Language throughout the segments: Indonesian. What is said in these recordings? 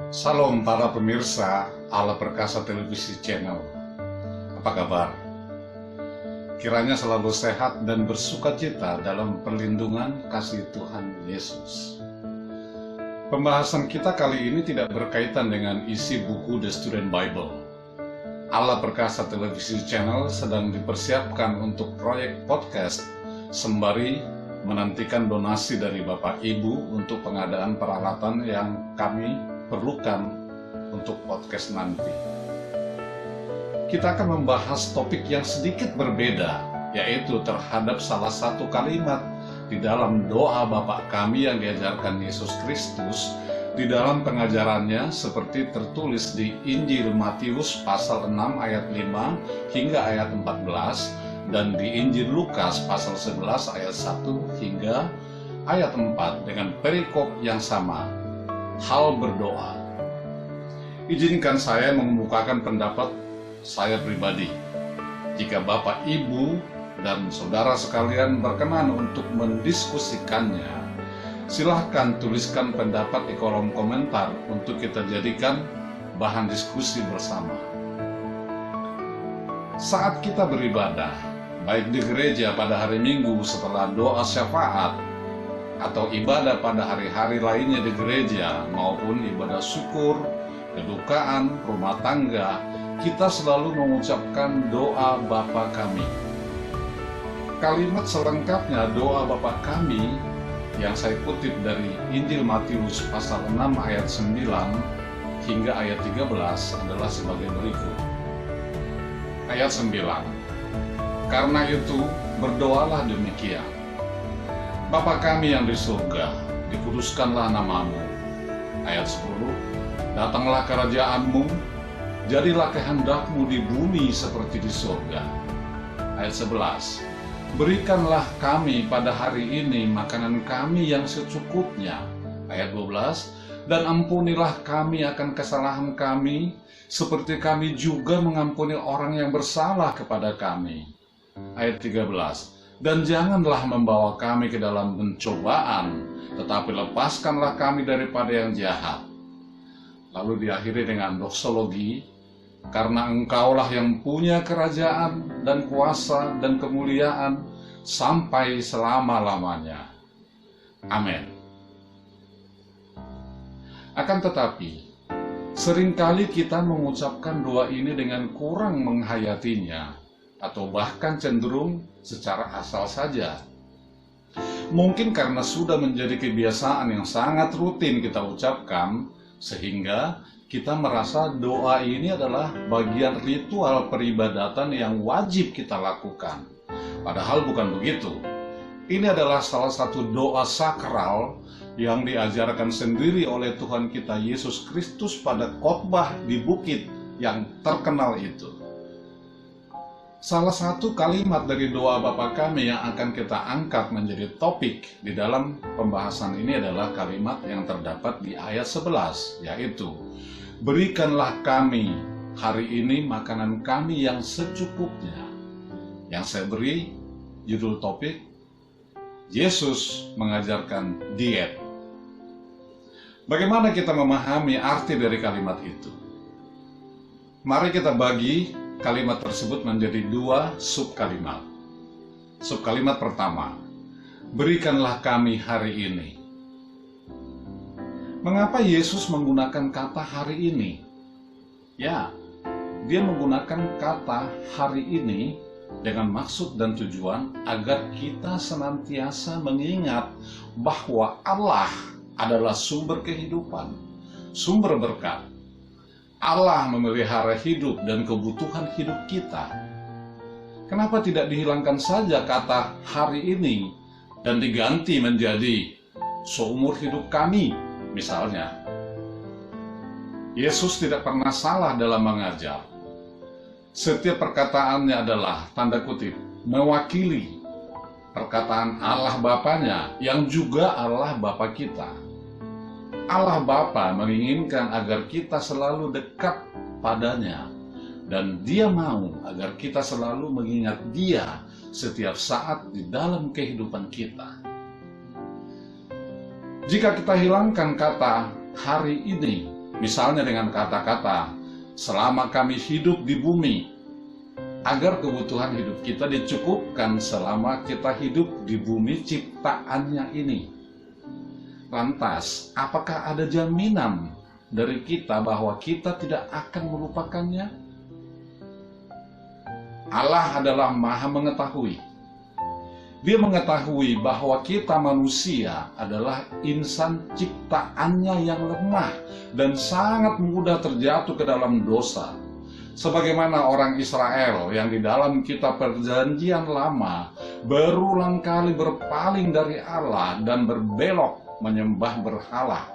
Salam para pemirsa Allah Perkasa Televisi Channel. Apa kabar? Kiranya selalu sehat dan bersukacita dalam perlindungan kasih Tuhan Yesus. Pembahasan kita kali ini tidak berkaitan dengan isi buku The Student Bible. Allah Perkasa Televisi Channel sedang dipersiapkan untuk proyek podcast sembari menantikan donasi dari Bapak Ibu untuk pengadaan peralatan yang kami perlukan untuk podcast nanti. Kita akan membahas topik yang sedikit berbeda, yaitu terhadap salah satu kalimat di dalam doa Bapa kami yang diajarkan Yesus Kristus di dalam pengajarannya seperti tertulis di Injil Matius pasal 6 ayat 5 hingga ayat 14 dan di Injil Lukas pasal 11 ayat 1 hingga ayat 4 dengan perikop yang sama. Hal berdoa. Izinkan saya mengemukakan pendapat saya pribadi. Jika Bapak, Ibu, dan saudara sekalian berkenan untuk mendiskusikannya, silahkan tuliskan pendapat di kolom komentar untuk kita jadikan bahan diskusi bersama. Saat kita beribadah, baik di gereja pada hari Minggu setelah doa syafaat, atau ibadah pada hari-hari lainnya di gereja maupun ibadah syukur, kedukaan, rumah tangga, kita selalu mengucapkan doa Bapa kami. Kalimat selengkapnya doa Bapa kami yang saya kutip dari Injil Matius pasal 6 ayat 9 hingga ayat 13 adalah sebagai berikut. Ayat 9. Karena itu berdoalah demikian. Bapa kami yang di surga, dikuduskanlah namamu. Ayat 10. Datanglah kerajaanmu, jadilah kehendakmu di bumi seperti di surga. Ayat 11. Berikanlah kami pada hari ini makanan kami yang secukupnya. Ayat 12. Dan ampunilah kami akan kesalahan kami, seperti kami juga mengampuni orang yang bersalah kepada kami. Ayat 13. Dan janganlah membawa kami ke dalam pencobaan, tetapi lepaskanlah kami daripada yang jahat. Lalu diakhiri dengan doksologi, karena engkaulah yang punya kerajaan dan kuasa dan kemuliaan sampai selama-lamanya. Amin. Akan tetapi, seringkali kita mengucapkan doa ini dengan kurang menghayatinya, atau bahkan cenderung secara asal saja. Mungkin karena sudah menjadi kebiasaan yang sangat rutin kita ucapkan, sehingga kita merasa doa ini adalah bagian ritual peribadatan yang wajib kita lakukan. Padahal bukan begitu. Ini adalah salah satu doa sakral yang diajarkan sendiri oleh Tuhan kita Yesus Kristus pada khotbah di bukit yang terkenal itu. Salah satu kalimat dari doa Bapa kami yang akan kita angkat menjadi topik di dalam pembahasan ini adalah kalimat yang terdapat di ayat 11, yaitu berikanlah kami hari ini makanan kami yang secukupnya. Yang saya beri judul topik, Yesus mengajarkan diet. Bagaimana kita memahami arti dari kalimat itu? Mari kita bagi kalimat tersebut menjadi dua subkalimat. Subkalimat pertama, berikanlah kami hari ini. Mengapa Yesus menggunakan kata hari ini? Ya, dia menggunakan kata hari ini dengan maksud dan tujuan agar kita senantiasa mengingat bahwa Allah adalah sumber kehidupan, sumber berkat. Allah memelihara hidup dan kebutuhan hidup kita. Kenapa tidak dihilangkan saja kata hari ini dan diganti menjadi seumur hidup kami, misalnya? Yesus tidak pernah salah dalam mengajar. Setiap perkataannya adalah, tanda kutip, mewakili perkataan Allah Bapanya yang juga Allah Bapa kita. Allah Bapa menginginkan agar kita selalu dekat padanya, dan Dia mau agar kita selalu mengingat Dia setiap saat di dalam kehidupan kita. Jika kita hilangkan kata hari ini Misalnya dengan kata-kata, selama kami hidup di bumi, agar kebutuhan hidup kita dicukupkan selama kita hidup di bumi ciptaannya ini. Lantas, apakah ada jaminan dari kita bahwa kita tidak akan melupakannya? Allah adalah Maha Mengetahui. Dia mengetahui bahwa kita manusia adalah insan ciptaannya yang lemah dan sangat mudah terjatuh ke dalam dosa. Sebagaimana orang Israel yang di dalam kitab Perjanjian Lama berulang kali berpaling dari Allah dan berbelok menyembah berhala.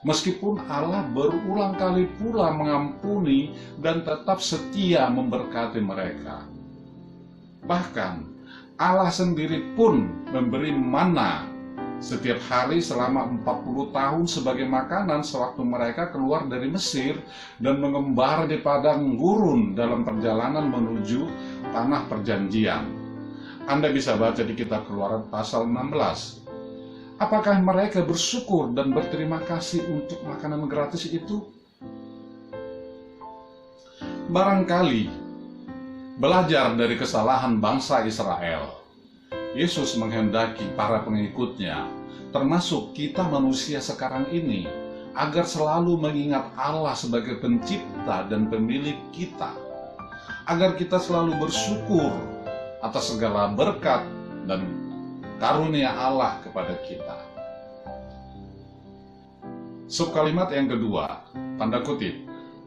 Meskipun Allah berulang kali pula mengampuni dan tetap setia memberkati mereka. Bahkan Allah sendiri pun memberi mana setiap hari selama 40 tahun sebagai makanan sewaktu mereka keluar dari Mesir dan mengembara di padang gurun dalam perjalanan menuju tanah perjanjian. Anda bisa baca di kitab Keluaran pasal 16. Apakah mereka bersyukur dan berterima kasih untuk makanan gratis itu? Barangkali belajar dari kesalahan bangsa Israel, Yesus menghendaki para pengikutnya, termasuk kita manusia sekarang ini, agar selalu mengingat Allah sebagai pencipta dan pemilik kita, agar kita selalu bersyukur atas segala berkat dan karunia Allah kepada kita. Subkalimat yang kedua, tanda kutip,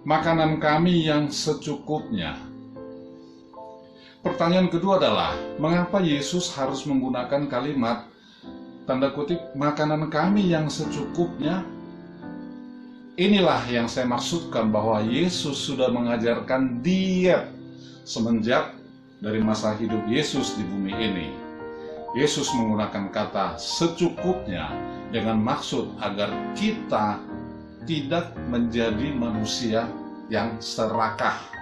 makanan kami yang secukupnya. Pertanyaan kedua adalah, mengapa Yesus harus menggunakan kalimat, tanda kutip, makanan kami yang secukupnya? Inilah yang saya maksudkan bahwa Yesus sudah mengajarkan diet semenjak dari masa hidup Yesus di bumi ini. Yesus menggunakan kata secukupnya dengan maksud agar kita tidak menjadi manusia yang serakah.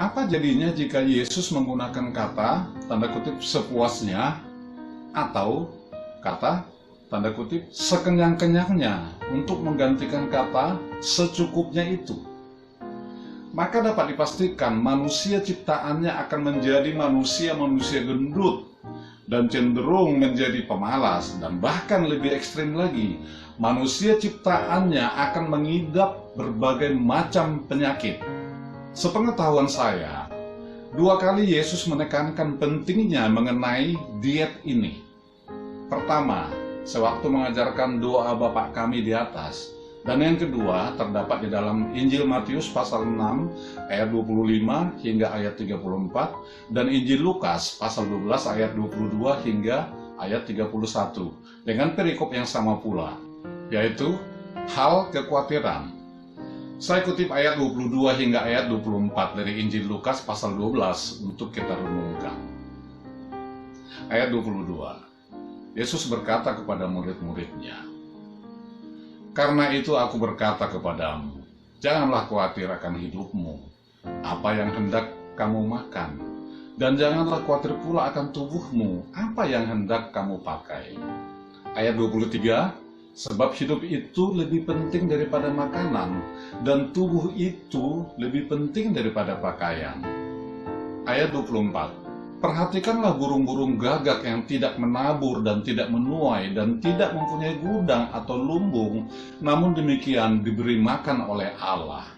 Apa jadinya jika Yesus menggunakan kata, tanda kutip, sepuasnya, atau kata, tanda kutip, sekenyang-kenyangnya untuk menggantikan kata secukupnya itu? Maka dapat dipastikan manusia ciptaannya akan menjadi manusia-manusia gendut dan cenderung menjadi pemalas, dan bahkan lebih ekstrim lagi, manusia ciptaannya akan mengidap berbagai macam penyakit. Sepengetahuan saya, 2 kali Yesus menekankan pentingnya mengenai diet ini. Pertama, sewaktu mengajarkan doa Bapa kami di atas, dan yang kedua terdapat di dalam Injil Matius pasal 6 ayat 25 hingga ayat 34 dan Injil Lukas pasal 12 ayat 22 hingga ayat 31 dengan perikop yang sama pula, yaitu hal kekhawatiran. Saya kutip ayat 22 hingga ayat 24 dari Injil Lukas pasal 12 untuk kita renungkan. Ayat 22, Yesus berkata kepada murid-muridnya, "Karena itu aku berkata kepadamu, janganlah khawatir akan hidupmu, apa yang hendak kamu makan, dan janganlah khawatir pula akan tubuhmu, apa yang hendak kamu pakai." Ayat 23, sebab hidup itu lebih penting daripada makanan, dan tubuh itu lebih penting daripada pakaian. Ayat 24, perhatikanlah burung-burung gagak yang tidak menabur dan tidak menuai dan tidak mempunyai gudang atau lumbung, namun demikian diberi makan oleh Allah.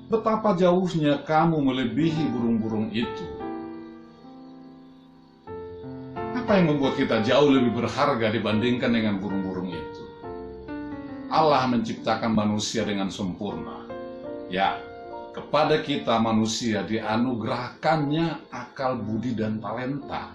Betapa jauhnya kamu melebihi burung-burung itu. Apa yang membuat kita jauh lebih berharga dibandingkan dengan burung-burung itu? Allah menciptakan manusia dengan sempurna. Ya, kepada kita manusia dianugerahkannya akal budi dan talenta.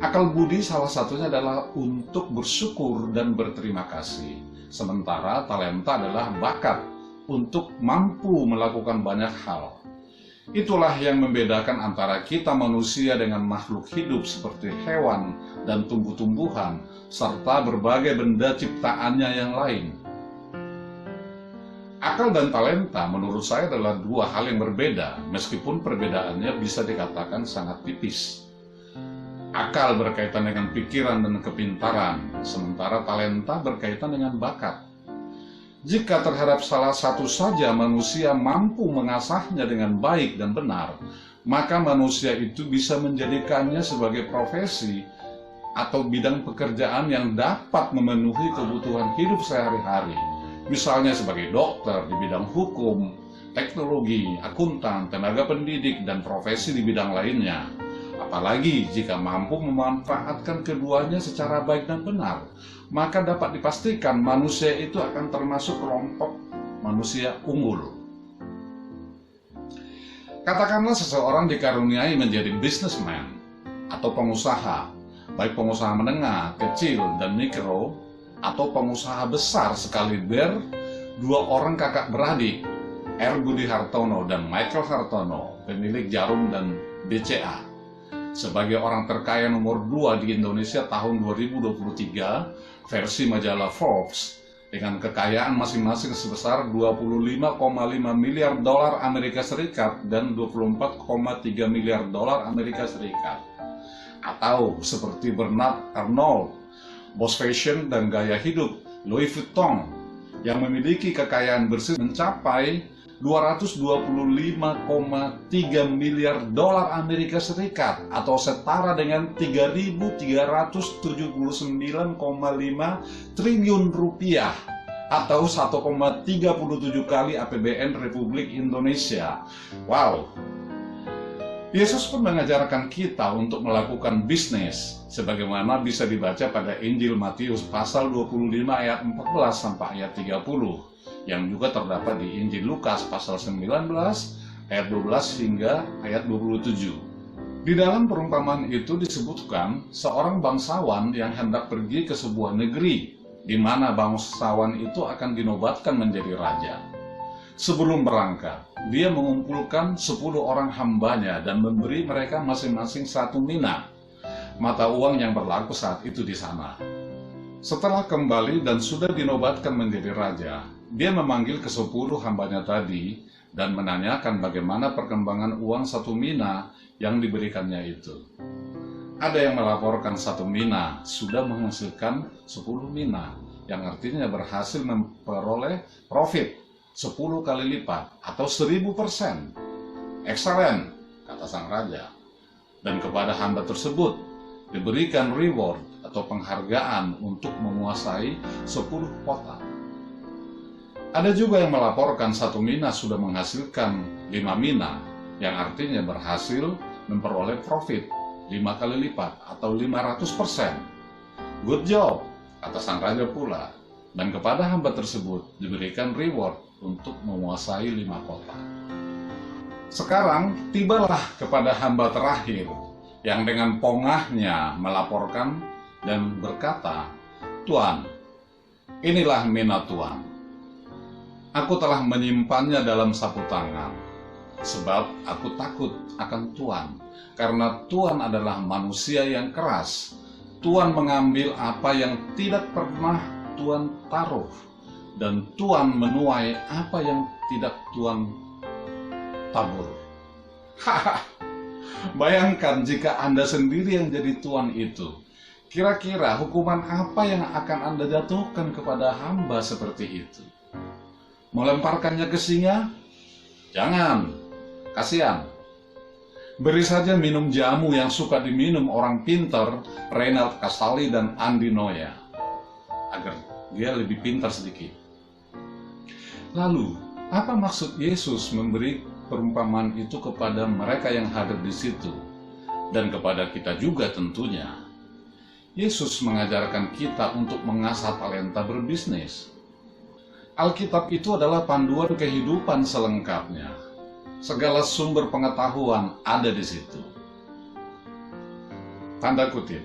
Akal budi salah satunya adalah untuk bersyukur dan berterima kasih. Sementara talenta adalah bakat untuk mampu melakukan banyak hal. Itulah yang membedakan antara kita manusia dengan makhluk hidup seperti hewan dan tumbuh-tumbuhan, serta berbagai benda ciptaannya yang lain. Akal dan talenta menurut saya adalah 2 hal yang berbeda, meskipun perbedaannya bisa dikatakan sangat tipis. Akal berkaitan dengan pikiran dan kepintaran, sementara talenta berkaitan dengan bakat. Jika terhadap salah satu saja manusia mampu mengasahnya dengan baik dan benar, maka manusia itu bisa menjadikannya sebagai profesi atau bidang pekerjaan yang dapat memenuhi kebutuhan hidup sehari-hari. Misalnya sebagai dokter di bidang hukum, teknologi, akuntan, tenaga pendidik, dan profesi di bidang lainnya. Apalagi jika mampu memanfaatkan keduanya secara baik dan benar, maka dapat dipastikan manusia itu akan termasuk kelompok manusia unggul. Katakanlah seseorang dikaruniai menjadi businessman atau pengusaha, baik pengusaha menengah, kecil, dan mikro, atau pengusaha besar sekaliber. Dua orang kakak beradik, R. Budi Hartono dan Michael Hartono, pemilik Jarum dan BCA, sebagai orang terkaya nomor 2 di Indonesia tahun 2023 versi majalah Forbes, dengan kekayaan masing-masing sebesar 25,5 miliar dolar Amerika Serikat dan 24,3 miliar dolar Amerika Serikat. Atau seperti Bernard Arnault, bos fashion dan gaya hidup Louis Vuitton, yang memiliki kekayaan bersih mencapai 225,3 miliar dolar Amerika Serikat atau setara dengan 3.379,5 triliun rupiah atau 1,37 kali APBN Republik Indonesia. Wow. Yesus pun mengajarkan kita untuk melakukan bisnis, sebagaimana bisa dibaca pada Injil Matius pasal 25 ayat 14 sampai ayat 30, yang juga terdapat di Injil Lukas pasal 19 ayat 12 hingga ayat 27. Di dalam perumpamaan itu disebutkan seorang bangsawan yang hendak pergi ke sebuah negeri, di mana bangsawan itu akan dinobatkan menjadi raja. Sebelum berangkat, dia mengumpulkan 10 orang hambanya dan memberi mereka masing-masing 1 mina, mata uang yang berlaku saat itu di sana. Setelah kembali dan sudah dinobatkan menjadi raja, dia memanggil ke-10 hambanya tadi dan menanyakan bagaimana perkembangan uang 1 mina yang diberikannya itu. Ada yang melaporkan 1 mina sudah menghasilkan 10 mina, yang artinya berhasil memperoleh profit 10 kali lipat atau 1000%. Excellent, kata sang raja. Dan kepada hamba tersebut diberikan reward atau penghargaan untuk menguasai 10 kota. Ada juga yang melaporkan 1 mina sudah menghasilkan 5 mina, yang artinya berhasil memperoleh profit 5 kali lipat atau 500%. Good job, kata sang raja pula. Dan kepada hamba tersebut diberikan reward untuk menguasai 5 kota. Sekarang tibalah kepada hamba terakhir yang dengan pongahnya melaporkan dan berkata, "Tuan, inilah mina Tuan. Aku telah menyimpannya dalam sapu tangan, sebab aku takut akan Tuan, karena Tuan adalah manusia yang keras. Tuan mengambil apa yang tidak pernah Tuan taruh, dan Tuan menuai apa yang tidak Tuan tabur." Bayangkan jika Anda sendiri yang jadi tuan itu. Kira-kira hukuman apa yang akan Anda jatuhkan kepada hamba seperti itu? Melemparkannya ke singa? Jangan, kasihan. Beri saja minum jamu yang suka diminum orang pintar, Reinhard Casali dan Andi Noya, agar dia lebih pintar sedikit. Lalu, apa maksud Yesus memberi perumpamaan itu kepada mereka yang hadir di situ, dan kepada kita juga tentunya? Yesus mengajarkan kita untuk mengasah talenta berbisnis. Alkitab itu adalah panduan kehidupan selengkapnya. Segala sumber pengetahuan ada di situ. Tanda kutip.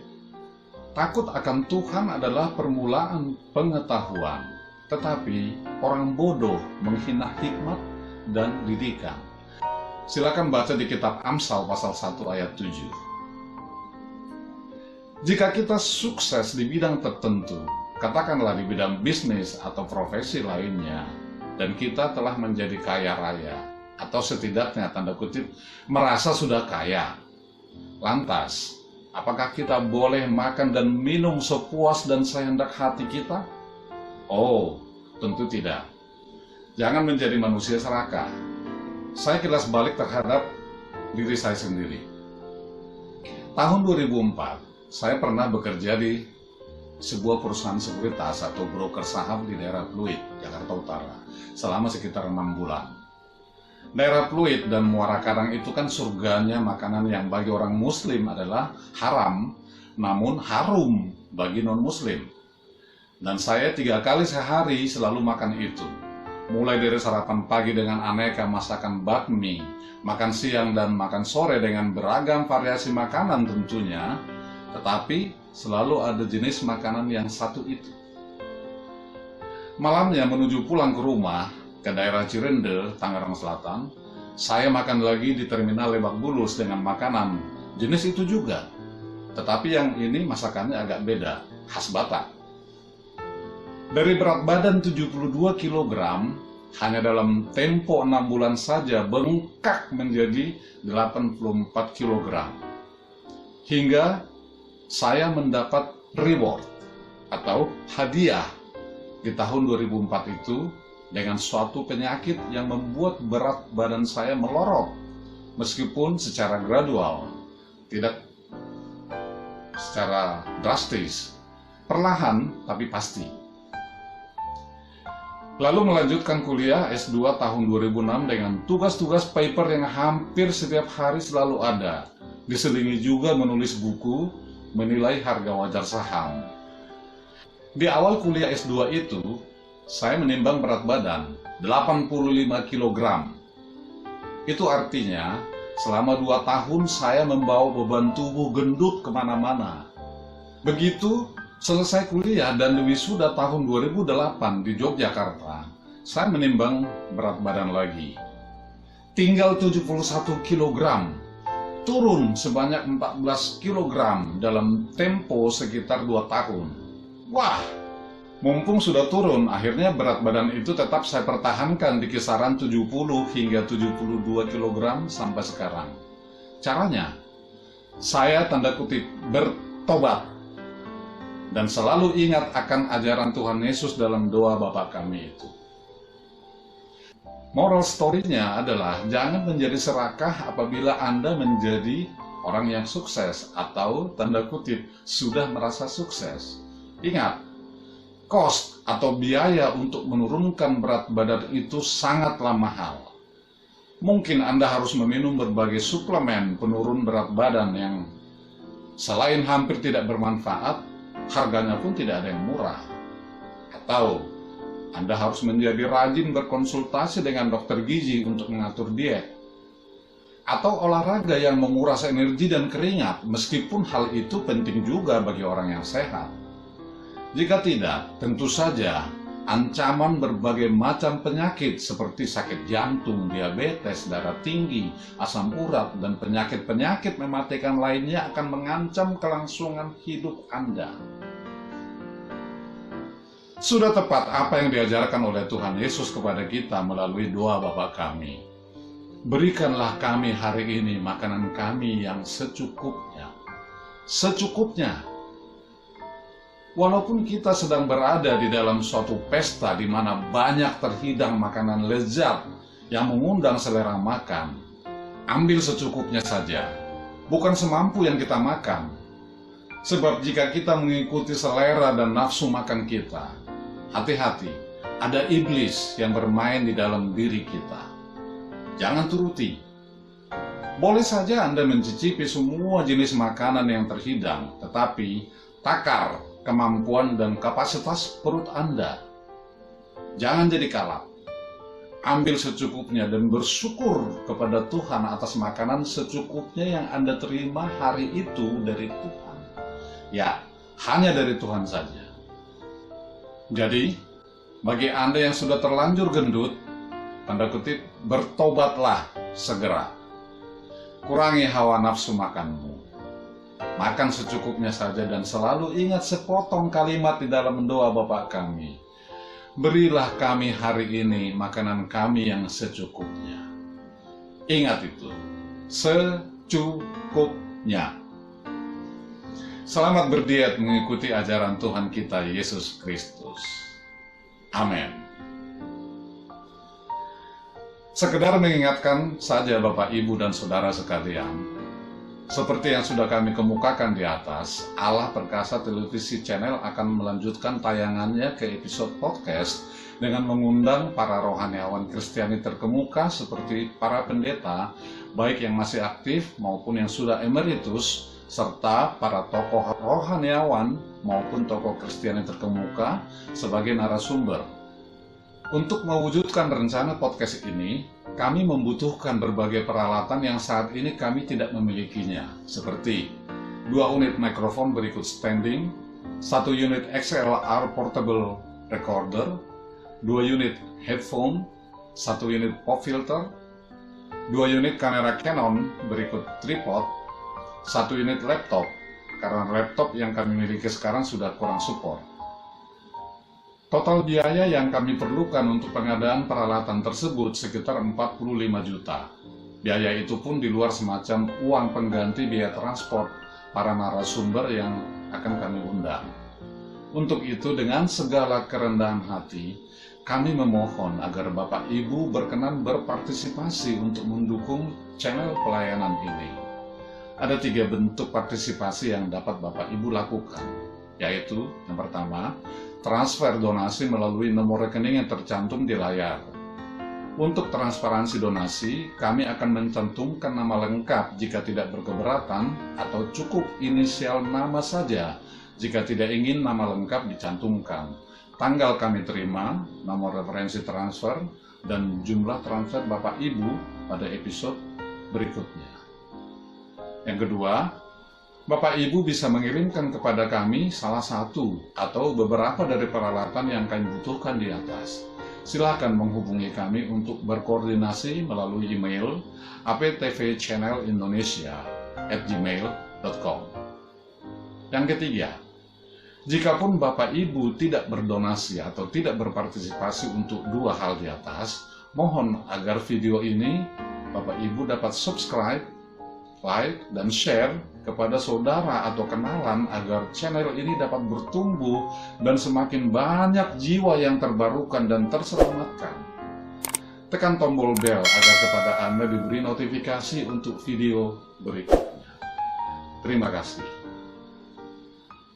Takut akan Tuhan adalah permulaan pengetahuan, tetapi orang bodoh menghina hikmat dan didikan. Silakan baca di kitab Amsal pasal 1 ayat 7. Jika kita sukses di bidang tertentu, katakanlah di bidang bisnis atau profesi lainnya, dan kita telah menjadi kaya raya, atau setidaknya tanda kutip merasa sudah kaya, lantas apakah kita boleh makan dan minum sepuas dan sehendak hati kita? Oh, tentu tidak. Jangan menjadi manusia serakah. Saya kilas balik terhadap diri saya sendiri. Tahun 2004, saya pernah bekerja di sebuah perusahaan sekuritas atau broker saham di daerah Pluit, Jakarta Utara, selama sekitar 6 bulan. Daerah Pluit dan Muara Karang itu kan surganya makanan yang bagi orang Muslim adalah haram, namun harum bagi non-Muslim. Dan saya 3 kali sehari selalu makan itu. Mulai dari sarapan pagi dengan aneka masakan bakmi, makan siang dan makan sore dengan beragam variasi makanan tentunya, tetapi selalu ada jenis makanan yang satu itu. Malamnya menuju pulang ke rumah, ke daerah Cirende, Tangerang Selatan, saya makan lagi di terminal Lebak Bulus dengan makanan jenis itu juga. Tetapi yang ini masakannya agak beda, khas Batak. Dari berat badan 72 kg, hanya dalam tempo 6 bulan saja bengkak menjadi 84 kg. Hingga saya mendapat reward atau hadiah di tahun 2004 itu dengan suatu penyakit yang membuat berat badan saya melorot, meskipun secara gradual, tidak secara drastis, perlahan tapi pasti. Lalu melanjutkan kuliah S2 tahun 2006 dengan tugas-tugas paper yang hampir setiap hari selalu ada, diselingi juga menulis buku, menilai harga wajar saham. Di awal kuliah S2 itu, saya menimbang berat badan 85 kg. Itu artinya selama 2 tahun saya membawa beban tubuh gendut kemana-mana. Begitu selesai kuliah dan wisuda tahun 2008 di Yogyakarta, saya menimbang berat badan lagi. Tinggal 71 kg, turun sebanyak 14 kg dalam tempo sekitar 2 tahun. Wah! Mumpung sudah turun, akhirnya berat badan itu tetap saya pertahankan di kisaran 70 hingga 72 kg sampai sekarang. Caranya, saya tanda kutip bertobat dan selalu ingat akan ajaran Tuhan Yesus dalam doa Bapa kami itu. Moral story-nya adalah jangan menjadi serakah apabila Anda menjadi orang yang sukses atau tanda kutip sudah merasa sukses. Ingat, cost atau biaya untuk menurunkan berat badan itu sangatlah mahal. Mungkin Anda harus meminum berbagai suplemen penurun berat badan yang selain hampir tidak bermanfaat, harganya pun tidak ada yang murah. Atau Anda harus menjadi rajin berkonsultasi dengan dokter gizi untuk mengatur diet. Atau olahraga yang menguras energi dan keringat, meskipun hal itu penting juga bagi orang yang sehat. Jika tidak, tentu saja ancaman berbagai macam penyakit seperti sakit jantung, diabetes, darah tinggi, asam urat, dan penyakit-penyakit mematikan lainnya akan mengancam kelangsungan hidup Anda. Sudah tepat apa yang diajarkan oleh Tuhan Yesus kepada kita melalui doa Bapa kami. Berikanlah kami hari ini makanan kami yang secukupnya. Secukupnya. Walaupun kita sedang berada di dalam suatu pesta di mana banyak terhidang makanan lezat yang mengundang selera makan, ambil secukupnya saja, bukan semampu yang kita makan. Sebab jika kita mengikuti selera dan nafsu makan kita, hati-hati, ada iblis yang bermain di dalam diri kita. Jangan turuti. Boleh saja Anda mencicipi semua jenis makanan yang terhidang, tetapi takar kemampuan dan kapasitas perut Anda. Jangan jadi kalap. Ambil secukupnya dan bersyukur kepada Tuhan atas makanan secukupnya yang Anda terima hari itu dari Tuhan. Ya, hanya dari Tuhan saja. Jadi, bagi Anda yang sudah terlanjur gendut, tanda kutip, bertobatlah segera. Kurangi hawa nafsu makanmu. Makan secukupnya saja dan selalu ingat sepotong kalimat di dalam doa Bapa kami. Berilah kami hari ini makanan kami yang secukupnya. Ingat itu, secukupnya. Selamat berdiet mengikuti ajaran Tuhan kita Yesus Kristus. Amin. Sekedar mengingatkan saja Bapak, Ibu, dan Saudara sekalian, seperti yang sudah kami kemukakan di atas, Allah Perkasa Televisi Channel akan melanjutkan tayangannya ke episode podcast dengan mengundang para rohaniawan Kristiani terkemuka seperti para pendeta, baik yang masih aktif maupun yang sudah emeritus, serta para tokoh rohaniawan maupun tokoh Kristiani terkemuka sebagai narasumber. Untuk mewujudkan rencana podcast ini, kami membutuhkan berbagai peralatan yang saat ini kami tidak memilikinya, seperti 2 unit mikrofon berikut standing, 1 unit XLR portable recorder, 2 unit headphone, 1 unit pop filter, 2 unit kamera Canon berikut tripod, 1 unit laptop, karena laptop yang kami miliki sekarang sudah kurang support. Total biaya yang kami perlukan untuk pengadaan peralatan tersebut sekitar 45 juta. Biaya itu pun di luar semacam uang pengganti biaya transport para narasumber yang akan kami undang. Untuk itu, dengan segala kerendahan hati, kami memohon agar Bapak Ibu berkenan berpartisipasi untuk mendukung channel pelayanan ini. Ada 3 bentuk partisipasi yang dapat Bapak Ibu lakukan, yaitu yang pertama, transfer donasi melalui nomor rekening yang tercantum di layar. Untuk transparansi donasi, kami akan mencantumkan nama lengkap jika tidak berkeberatan, atau cukup inisial nama saja jika tidak ingin nama lengkap dicantumkan. Tanggal kami terima, nomor referensi transfer, dan jumlah transfer Bapak Ibu pada episode berikutnya. Yang kedua, Bapak Ibu bisa mengirimkan kepada kami salah satu atau beberapa dari peralatan yang kami butuhkan di atas. Silakan menghubungi kami untuk berkoordinasi melalui email aptvchannelindonesia@gmail.com. Yang ketiga, jikapun Bapak Ibu tidak berdonasi atau tidak berpartisipasi untuk 2 hal di atas, mohon agar video ini Bapak Ibu dapat subscribe, like, dan share kepada saudara atau kenalan agar channel ini dapat bertumbuh dan semakin banyak jiwa yang terbarukan dan terselamatkan. Tekan tombol bel agar kepada Anda diberi notifikasi untuk video berikutnya. Terima kasih.